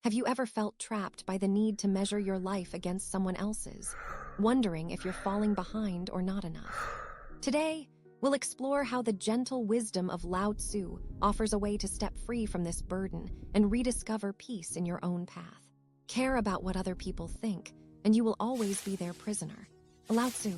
Have you ever felt trapped by the need to measure your life against someone else's, wondering if you're falling behind or not enough? Today, we'll explore how the gentle wisdom of Lao Tzu offers a way to step free from this burden and rediscover peace in your own path. Care about what other people think, and you will always be their prisoner. Lao Tzu.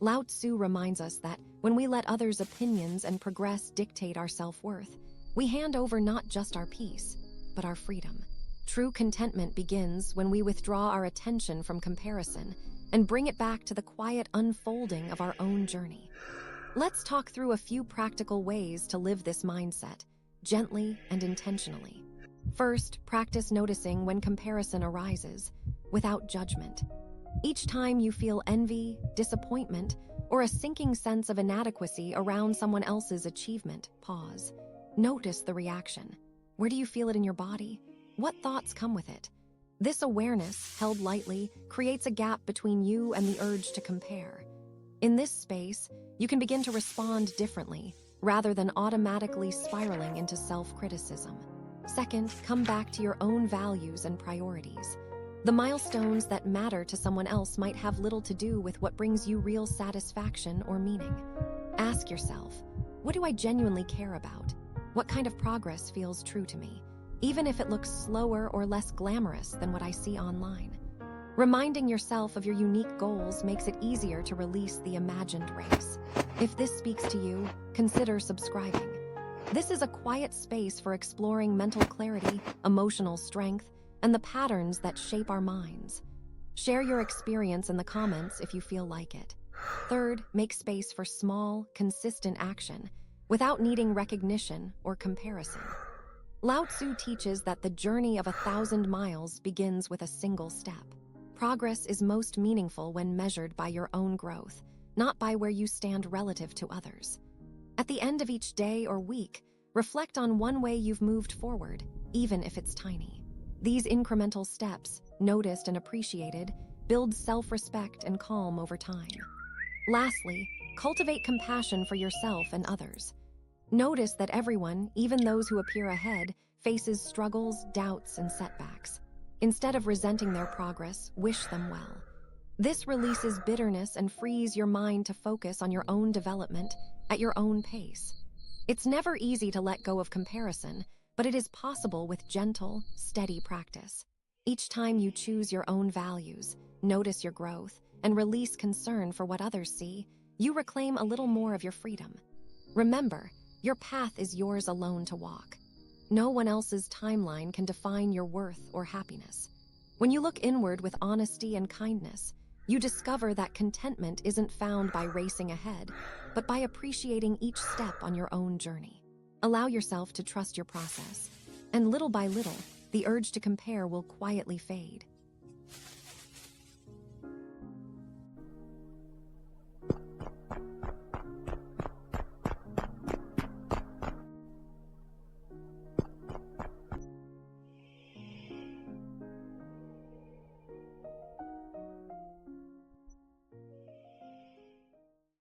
Lao Tzu reminds us that when we let others' opinions and progress dictate our self-worth, we hand over not just our peace, but our freedom. True contentment begins when we withdraw our attention from comparison and bring it back to the quiet unfolding of our own journey. Let's talk through a few practical ways to live this mindset, gently and intentionally. First, practice noticing when comparison arises, without judgment. Each time you feel envy, disappointment, or a sinking sense of inadequacy around someone else's achievement, pause. Notice the reaction. Where do you feel it in your body? What thoughts come with it? This awareness, held lightly, creates a gap between you and the urge to compare. In this space, you can begin to respond differently, rather than automatically spiraling into self-criticism. Second, come back to your own values and priorities. The milestones that matter to someone else might have little to do with what brings you real satisfaction or meaning. Ask yourself, what do I genuinely care about? What kind of progress feels true to me, even if it looks slower or less glamorous than what I see online? Reminding yourself of your unique goals makes it easier to release the imagined race. If this speaks to you, consider subscribing. This is a quiet space for exploring mental clarity, emotional strength, and the patterns that shape our minds. Share your experience in the comments if you feel like it. Third, make space for small, consistent action without needing recognition or comparison. Lao Tzu teaches that the journey of 1,000 miles begins with a single step. Progress is most meaningful when measured by your own growth, not by where you stand relative to others. At the end of each day or week, reflect on one way you've moved forward, even if it's tiny. These incremental steps, noticed and appreciated, build self-respect and calm over time. Lastly, cultivate compassion for yourself and others. Notice that everyone, even those who appear ahead, faces struggles, doubts, and setbacks. Instead of resenting their progress, wish them well. This releases bitterness and frees your mind to focus on your own development at your own pace. It's never easy to let go of comparison, but it is possible with gentle, steady practice. Each time you choose your own values, notice your growth, and release concern for what others see, you reclaim a little more of your freedom. Remember, your path is yours alone to walk. No one else's timeline can define your worth or happiness. When you look inward with honesty and kindness, you discover that contentment isn't found by racing ahead, but by appreciating each step on your own journey. Allow yourself to trust your process, and little by little, the urge to compare will quietly fade.